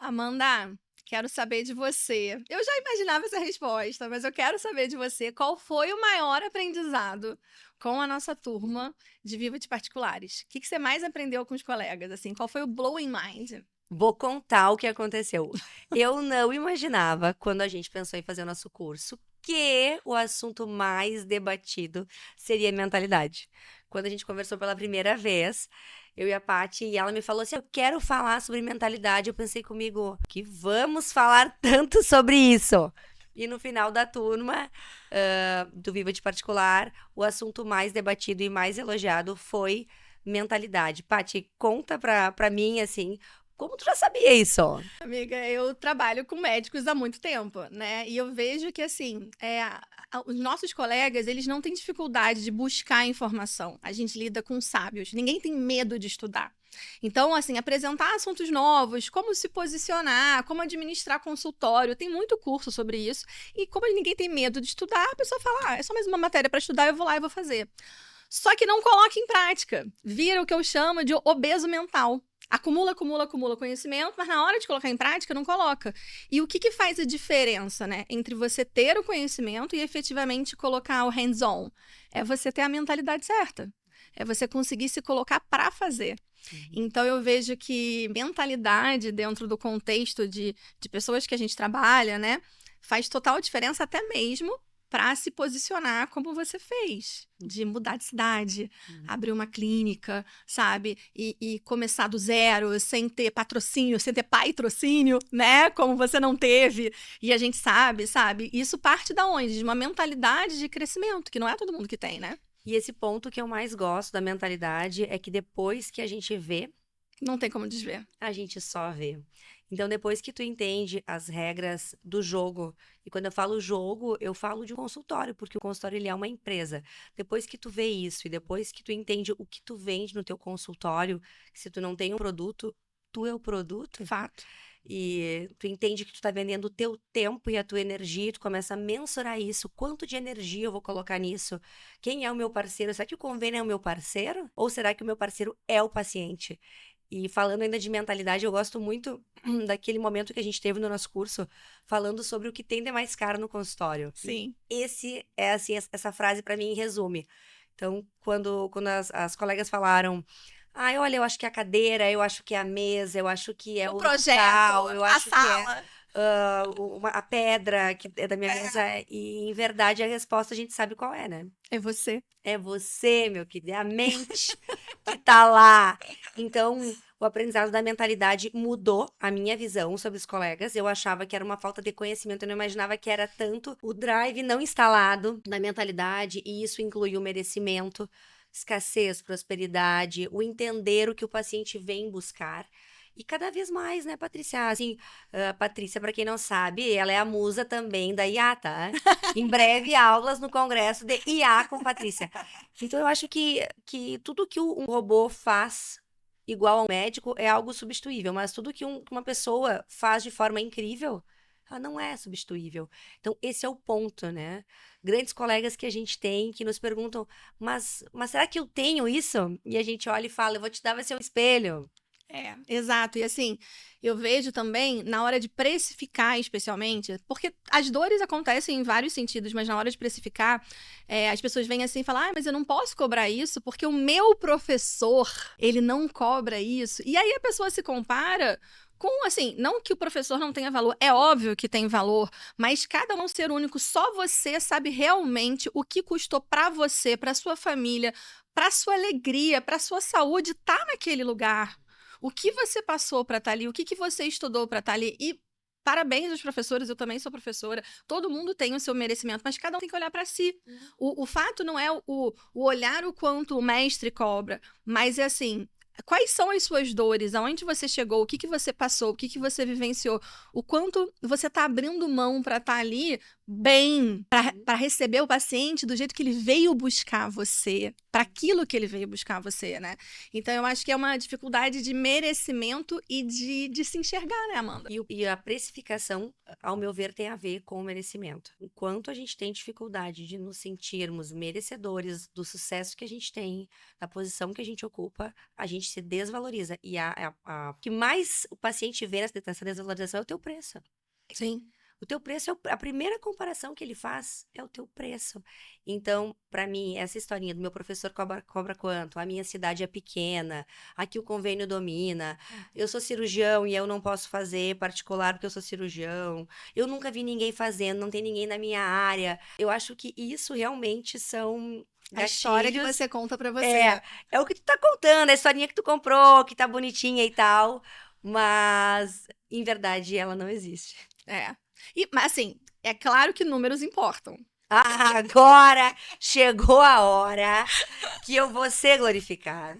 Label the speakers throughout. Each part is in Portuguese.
Speaker 1: Amanda, quero saber de você. Eu já imaginava essa resposta, mas eu quero saber de você qual foi o maior aprendizado com a nossa turma de Viva de Particulares. O que você mais aprendeu com os colegas? Assim, qual foi o blowing mind?
Speaker 2: Vou contar o que aconteceu. Eu não imaginava, quando a gente pensou em fazer o nosso curso, que o assunto mais debatido seria mentalidade. Quando a gente conversou pela primeira vez, eu e a Paty, e ela me falou assim: eu quero falar sobre mentalidade. Eu pensei comigo, que vamos falar tanto sobre isso. E no final da turma, do Viva de Particular, o assunto mais debatido e mais elogiado foi mentalidade. Paty, conta pra mim, assim, como tu já sabia isso?
Speaker 1: Amiga, eu trabalho com médicos há muito tempo, né? E eu vejo que, assim, os nossos colegas, eles não têm dificuldade de buscar informação. A gente lida com sábios. Ninguém tem medo de estudar. Então, assim, apresentar assuntos novos, como se posicionar, como administrar consultório, tem muito curso sobre isso. E como ninguém tem medo de estudar, a pessoa fala, é só mais uma matéria para estudar, eu vou lá e vou fazer. Só que não coloca em prática. Vira o que eu chamo de obeso mental. Acumula, acumula, acumula conhecimento, mas na hora de colocar em prática, não coloca. E o que faz a diferença, né, entre você ter o conhecimento e efetivamente colocar o hands-on? É você ter a mentalidade certa. É você conseguir se colocar para fazer. Então, eu vejo que mentalidade dentro do contexto de pessoas que a gente trabalha, né, faz total diferença até mesmo para se posicionar como você fez, de mudar de cidade, abrir uma clínica, sabe? E começar do zero, sem ter patrocínio, sem ter patrocínio, né? Como você não teve. E a gente sabe? Isso parte da onde? De uma mentalidade de crescimento, que não é todo mundo que tem, né?
Speaker 2: E esse ponto que eu mais gosto da mentalidade é que depois que a gente vê,
Speaker 1: Não tem como desver.
Speaker 2: a gente só vê. Então, depois que tu entende as regras do jogo, e quando eu falo jogo, eu falo de um consultório, porque o consultório ele é uma empresa. Depois que tu vê isso e depois que tu entende o que tu vende no teu consultório, que se tu não tem um produto, tu é o produto.
Speaker 1: Fato.
Speaker 2: E tu entende que tu tá vendendo o teu tempo e a tua energia, e tu começa a mensurar isso. Quanto de energia eu vou colocar nisso? Quem é o meu parceiro? Será que o convênio é o meu parceiro? Ou será que o meu parceiro é o paciente? E falando ainda de mentalidade, eu gosto muito daquele momento que a gente teve no nosso curso, falando sobre o que tem de mais caro no consultório. E
Speaker 1: Sim.
Speaker 2: esse é, assim, essa frase para mim resume. Então, quando as colegas falaram, olha, eu acho que é a cadeira, eu acho que é a mesa, eu acho que é
Speaker 1: O
Speaker 2: o
Speaker 1: projeto,
Speaker 2: local, eu
Speaker 1: a
Speaker 2: acho que é
Speaker 1: sala.
Speaker 2: a pedra que é da minha mesa. E, em verdade, a resposta a gente sabe qual é, né?
Speaker 1: É você.
Speaker 2: É você, meu querido, é a mente que tá lá. Então, o aprendizado da mentalidade mudou a minha visão sobre os colegas. Eu achava que era uma falta de conhecimento, eu não imaginava que era tanto o drive não instalado da mentalidade, e isso inclui o merecimento, escassez, prosperidade, o entender o que o paciente vem buscar. E cada vez mais, né, Patrícia? Assim, a Patrícia, para quem não sabe, ela é a musa também da IA, tá? Em breve, aulas no congresso de IA com Patrícia. Então, eu acho que tudo que um robô faz igual ao médico é algo substituível, mas tudo que uma pessoa faz de forma incrível, ela não é substituível. Então, esse é o ponto, né? Grandes colegas que a gente tem que nos perguntam, mas será que eu tenho isso? E a gente olha e fala, eu vou te dar, vai ser um espelho.
Speaker 1: Exato. E assim, eu vejo também, na hora de precificar, especialmente, porque as dores acontecem em vários sentidos, mas na hora de precificar, as pessoas vêm assim e falam, mas eu não posso cobrar isso porque o meu professor, ele não cobra isso. E aí a pessoa se compara com, assim, não que o professor não tenha valor, é óbvio que tem valor, mas cada um é um ser único, só você sabe realmente o que custou pra você, pra sua família, pra sua alegria, pra sua saúde, tá naquele lugar. O que você passou para estar ali? O que você estudou para estar ali? E parabéns aos professores, eu também sou professora. Todo mundo tem o seu merecimento, mas cada um tem que olhar para si. O fato não é o olhar o quanto o mestre cobra, mas é assim. Quais são as suas dores? Aonde você chegou? O que você passou? O que você vivenciou? O quanto você está abrindo mão para estar ali bem para receber o paciente do jeito que ele veio buscar você, para aquilo que ele veio buscar você, né? Então, eu acho que é uma dificuldade de merecimento e de se enxergar, né, Amanda?
Speaker 2: E a precificação, ao meu ver, tem a ver com o merecimento. Enquanto a gente tem dificuldade de nos sentirmos merecedores do sucesso que a gente tem, da posição que a gente ocupa, a gente se desvaloriza. E o que mais o paciente vê nessa desvalorização é o teu preço.
Speaker 1: Sim.
Speaker 2: O teu preço, a primeira comparação que ele faz é o teu preço. Então, para mim, essa historinha do meu professor cobra quanto? A minha cidade é pequena, aqui o convênio domina, eu sou cirurgião e eu não posso fazer particular porque eu sou cirurgião, eu nunca vi ninguém fazendo, não tem ninguém na minha área. Eu acho que isso realmente são
Speaker 1: A história que
Speaker 2: gatilhos.
Speaker 1: você conta para você.
Speaker 2: É o que tu tá contando, a historinha que tu comprou, que tá bonitinha e tal, mas, em verdade, ela não existe.
Speaker 1: Mas assim, é claro que números importam.
Speaker 2: Agora chegou a hora que eu vou ser glorificada.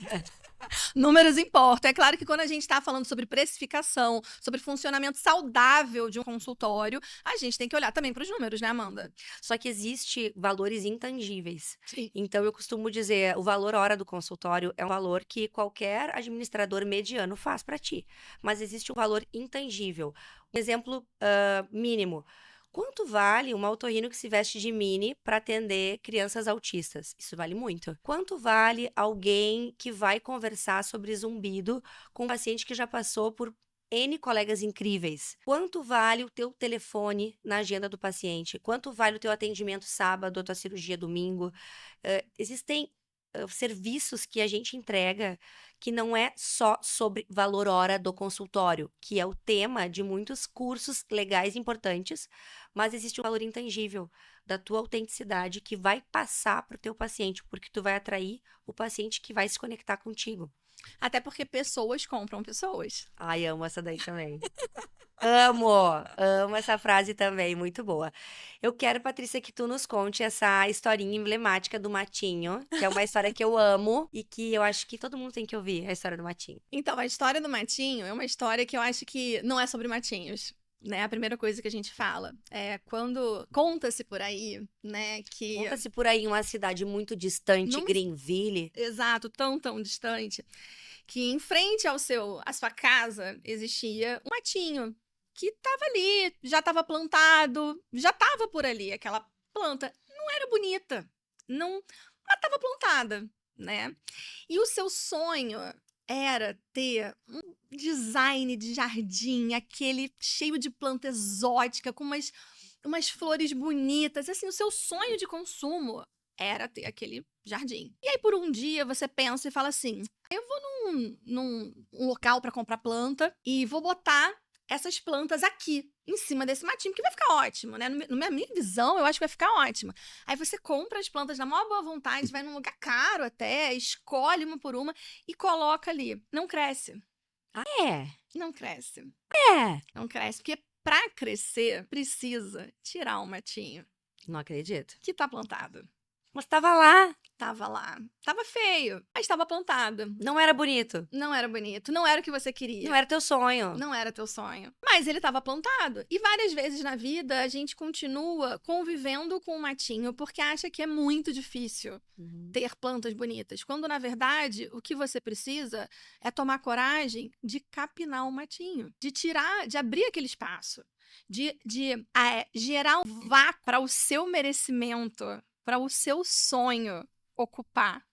Speaker 1: Números importam. É claro que quando a gente está falando sobre precificação, sobre funcionamento saudável de um consultório, a gente tem que olhar também para os números, né, Amanda?
Speaker 2: Só que existe valores intangíveis.
Speaker 1: Sim.
Speaker 2: Então eu costumo dizer, o valor hora do consultório é um valor que qualquer administrador mediano faz para ti. Mas existe um valor intangível. Um exemplo mínimo. Quanto vale uma otorrino que se veste de mini para atender crianças autistas? Isso vale muito. Quanto vale alguém que vai conversar sobre zumbido com um paciente que já passou por N colegas incríveis? Quanto vale o teu telefone na agenda do paciente? Quanto vale o teu atendimento sábado, a tua cirurgia domingo? Existem serviços que a gente entrega que não é só sobre valor hora do consultório, que é o tema de muitos cursos legais importantes, mas existe um valor intangível da tua autenticidade que vai passar para o teu paciente, porque tu vai atrair o paciente que vai se conectar contigo.
Speaker 1: Até porque pessoas compram pessoas.
Speaker 2: Ai, amo essa daí também. Amo essa frase também, muito boa. Eu quero, Patrícia, que tu nos conte essa historinha emblemática do Matinho, que é uma história que eu amo e que eu acho que todo mundo tem que ouvir, a história do Matinho.
Speaker 1: Então, a história do Matinho é uma história que eu acho que não é sobre matinhos. Né, a primeira coisa que a gente fala é quando conta-se por aí, né, que
Speaker 2: Conta-se por aí uma cidade muito distante, Greenville.
Speaker 1: Exato, tão distante, que em frente à sua casa existia um matinho que estava ali, já estava plantado, já estava por ali aquela planta. Não era bonita, não, mas estava plantada, né? E o seu sonho era ter um design de jardim, aquele cheio de planta exótica, com umas flores bonitas. Assim, o seu sonho de consumo era ter aquele jardim. E aí, por um dia, você pensa e fala assim: eu vou num local para comprar planta e vou botar essas plantas aqui, em cima desse matinho, que vai ficar ótimo, né? Na minha visão, eu acho que vai ficar ótimo. Aí você compra as plantas na maior boa vontade, vai num lugar caro até, escolhe uma por uma e coloca ali. Não cresce.
Speaker 2: É.
Speaker 1: Não cresce.
Speaker 2: É.
Speaker 1: Não cresce, porque para crescer, precisa tirar um matinho.
Speaker 2: Não acredito.
Speaker 1: Que tá plantado.
Speaker 2: Mas tava lá.
Speaker 1: Tava lá. Tava feio, mas estava plantado.
Speaker 2: Não era bonito.
Speaker 1: Não era bonito. Não era o que você queria.
Speaker 2: Não era teu sonho.
Speaker 1: Não era teu sonho. Mas ele estava plantado. E várias vezes na vida a gente continua convivendo com o matinho porque acha que é muito difícil ter plantas bonitas. Quando, na verdade, o que você precisa é tomar coragem de capinar o matinho. De tirar, de abrir aquele espaço. De gerar um vácuo para o seu merecimento, para o seu sonho ocupar.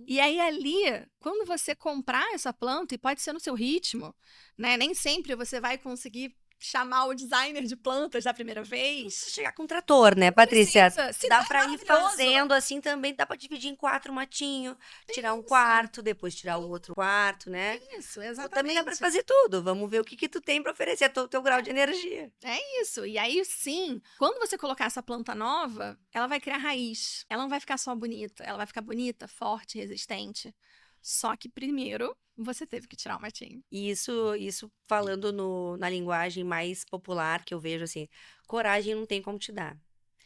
Speaker 1: E aí ali, quando você comprar essa planta, e pode ser no seu ritmo, né? Nem sempre você vai conseguir chamar o designer de plantas da primeira vez.
Speaker 2: Chegar com um trator, né, Patrícia?
Speaker 1: Se
Speaker 2: dá pra ir fazendo assim também, dá pra dividir em 4 matinhos, tirar um quarto, depois tirar o outro quarto, né?
Speaker 1: Isso, exatamente.
Speaker 2: Também dá pra fazer tudo. Vamos ver o que tu tem pra oferecer, teu grau de energia.
Speaker 1: É isso. E aí, sim, quando você colocar essa planta nova, ela vai criar raiz. Ela não vai ficar só bonita, ela vai ficar bonita, forte, resistente. Só que primeiro você teve que tirar o matinho.
Speaker 2: Isso falando na linguagem mais popular que eu vejo assim, coragem não tem como te dar.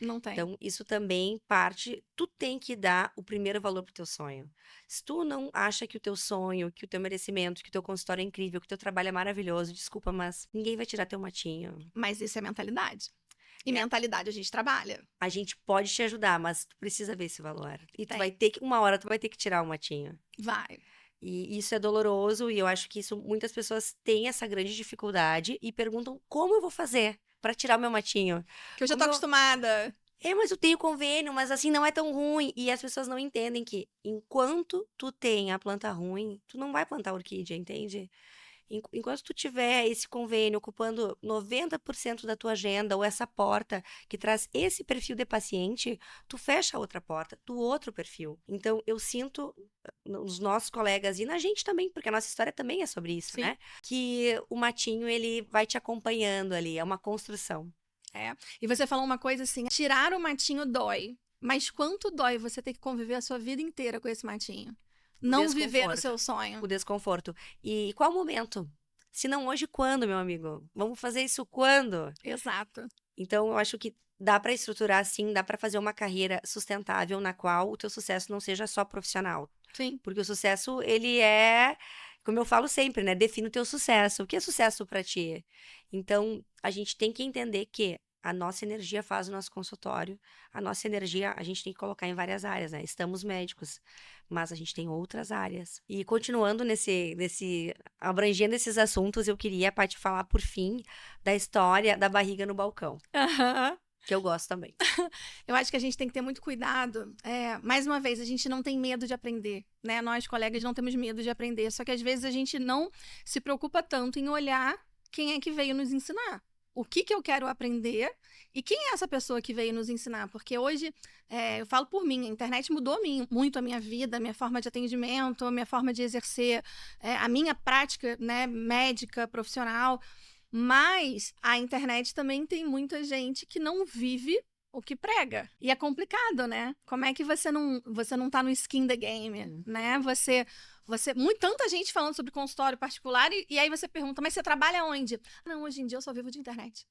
Speaker 1: Não tem.
Speaker 2: Então, isso também parte, tu tem que dar o primeiro valor pro teu sonho. Se tu não acha que o teu sonho, que o teu merecimento, que o teu consultório é incrível, que o teu trabalho é maravilhoso, desculpa, mas ninguém vai tirar teu matinho.
Speaker 1: Mas isso é mentalidade. E mentalidade a gente trabalha.
Speaker 2: A gente pode te ajudar, mas tu precisa ver esse valor. E tu
Speaker 1: Tem.
Speaker 2: vai ter que, uma hora tu vai ter que tirar o matinho.
Speaker 1: Vai.
Speaker 2: E isso é doloroso e eu acho que isso muitas pessoas têm essa grande dificuldade e perguntam como eu vou fazer para tirar o meu matinho.
Speaker 1: Que eu já tô
Speaker 2: Como eu...
Speaker 1: acostumada.
Speaker 2: Mas eu tenho convênio, mas assim não é tão ruim. E as pessoas não entendem que enquanto tu tem a planta ruim, tu não vai plantar orquídea, entende? Enquanto tu tiver esse convênio ocupando 90% da tua agenda ou essa porta que traz esse perfil de paciente, tu fecha a outra porta do outro perfil. Então, eu sinto nos nossos colegas e na gente também, porque a nossa história também é sobre isso,
Speaker 1: Sim.
Speaker 2: né? Que o matinho, ele vai te acompanhando ali, é uma construção.
Speaker 1: É. E você falou uma coisa assim: tirar o matinho dói. Mas quanto dói você ter que conviver a sua vida inteira com esse matinho? Não viver o seu sonho.
Speaker 2: O desconforto. E qual momento? Se não hoje, quando, meu amigo? Vamos fazer isso quando?
Speaker 1: Exato.
Speaker 2: Então, eu acho que dá para estruturar assim, dá para fazer uma carreira sustentável na qual o teu sucesso não seja só profissional.
Speaker 1: Sim.
Speaker 2: Porque o sucesso, ele é, como eu falo sempre, né? Define o teu sucesso. O que é sucesso para ti? Então, a gente tem que entender que a nossa energia faz o nosso consultório. A nossa energia a gente tem que colocar em várias áreas, né? Estamos médicos, mas a gente tem outras áreas. E continuando abrangendo esses assuntos, eu queria, Paty, falar por fim da história da barriga no balcão,
Speaker 1: Aham.
Speaker 2: que eu gosto também.
Speaker 1: Eu acho que a gente tem que ter muito cuidado. Mais uma vez, a gente não tem medo de aprender, né? Nós, colegas, não temos medo de aprender. Só que às vezes a gente não se preocupa tanto em olhar quem é que veio nos ensinar. O que eu quero aprender e quem é essa pessoa que veio nos ensinar. Porque hoje, eu falo por mim, a internet mudou muito a minha vida, a minha forma de atendimento, a minha forma de exercer a minha prática, né, médica, profissional. Mas a internet também tem muita gente que não vive o que prega. E é complicado, né? Como é que você não tá no skin the game, né? Tanta gente falando sobre consultório particular e aí você pergunta, mas você trabalha onde? Não, hoje em dia eu só vivo de internet.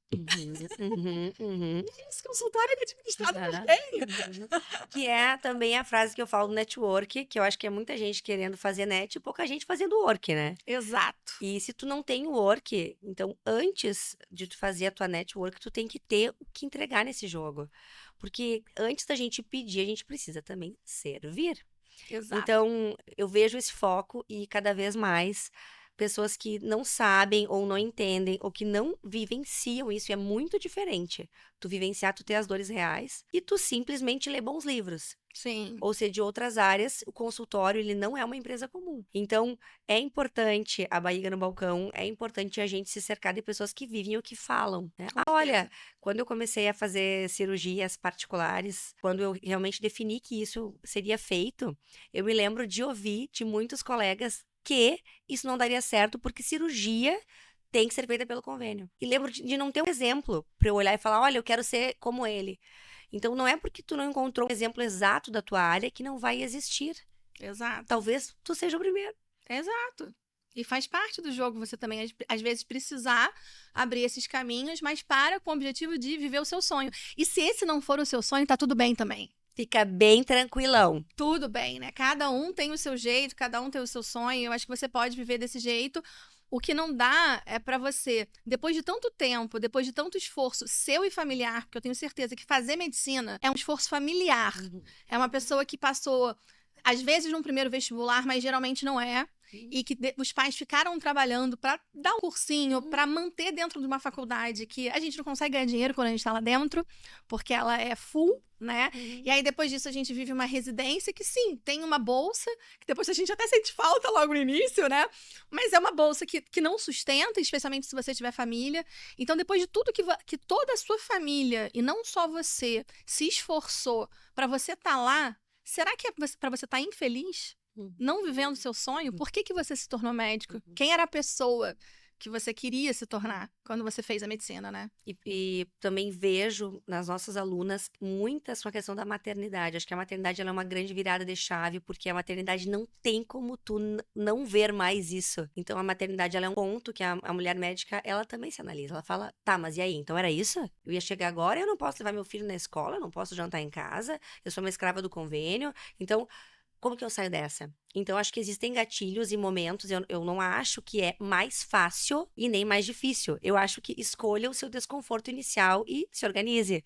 Speaker 1: Esse consultório é administrado por quem?
Speaker 2: Que é também a frase que eu falo do network, que eu acho que é muita gente querendo fazer net e pouca gente fazendo work, né?
Speaker 1: Exato.
Speaker 2: E se tu não tem o work, então antes de tu fazer a tua network, tu tem que ter o que entregar nesse jogo. Porque antes da gente pedir, a gente precisa também servir.
Speaker 1: Exato.
Speaker 2: Então, eu vejo esse foco e cada vez mais pessoas que não sabem ou não entendem ou que não vivenciam isso, é muito diferente. Tu vivenciar, tu ter as dores reais e tu simplesmente ler bons livros.
Speaker 1: Sim.
Speaker 2: Ou seja, de outras áreas, o consultório, ele não é uma empresa comum. Então, é importante a barriga no balcão, é importante a gente se cercar de pessoas que vivem o que falam, né? Olha, quando eu comecei a fazer cirurgias particulares, quando eu realmente defini que isso seria feito, eu me lembro de ouvir de muitos colegas que isso não daria certo porque cirurgia tem que ser feita pelo convênio. E lembro de não ter um exemplo para eu olhar e falar, olha, eu quero ser como ele. Então, não é porque tu não encontrou um exemplo exato da tua área que não vai existir.
Speaker 1: Exato.
Speaker 2: Talvez tu seja o primeiro.
Speaker 1: Exato. E faz parte do jogo você também, às vezes, precisar abrir esses caminhos, mas com o objetivo de viver o seu sonho. E se esse não for o seu sonho, tá tudo bem também.
Speaker 2: Fica bem tranquilão.
Speaker 1: Tudo bem, né? Cada um tem o seu jeito, cada um tem o seu sonho. Eu acho que você pode viver desse jeito. O que não dá é pra você, depois de tanto tempo, depois de tanto esforço seu e familiar, porque eu tenho certeza que fazer medicina é um esforço familiar. É uma pessoa que passou, às vezes, num primeiro vestibular, mas geralmente não é. E que os pais ficaram trabalhando para dar um cursinho, para manter dentro de uma faculdade que a gente não consegue ganhar dinheiro quando a gente está lá dentro, porque ela é full, né? E aí depois disso a gente vive uma residência que sim, tem uma bolsa, que depois a gente até sente falta logo no início, né? Mas é uma bolsa que não sustenta, especialmente se você tiver família. Então depois de tudo que toda a sua família, e não só você, se esforçou para você estar lá, será que é para você estar infeliz? Não vivendo seu sonho? Por que você se tornou médico? Quem era a pessoa que você queria se tornar quando você fez a medicina, né?
Speaker 2: E também vejo nas nossas alunas muita essa questão da maternidade. Acho que a maternidade ela é uma grande virada de chave, porque a maternidade não tem como tu não ver mais isso. Então, a maternidade ela é um ponto que a mulher médica, ela também se analisa. Ela fala, tá, mas e aí? Então era isso? Eu ia chegar agora, eu não posso levar meu filho na escola, eu não posso jantar em casa, eu sou uma escrava do convênio. Então, como que eu saio dessa? Então, acho que existem gatilhos e momentos, eu não acho que é mais fácil e nem mais difícil. Eu acho que escolha o seu desconforto inicial e se organize.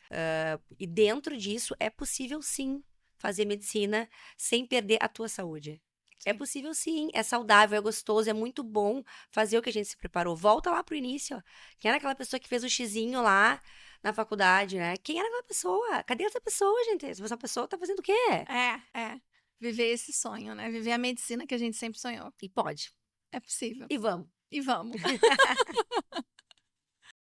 Speaker 2: E dentro disso, é possível sim fazer medicina sem perder a tua saúde. É
Speaker 1: Sim.
Speaker 2: possível sim, é saudável, é gostoso, é muito bom fazer o que a gente se preparou. Volta lá pro início. Quem era aquela pessoa que fez o xizinho lá na faculdade, né? Quem era aquela pessoa? Cadê essa pessoa, gente? Essa pessoa tá fazendo o quê?
Speaker 1: É. Viver esse sonho, né? Viver a medicina que a gente sempre sonhou.
Speaker 2: E pode.
Speaker 1: É possível.
Speaker 2: E vamos.
Speaker 1: E vamos.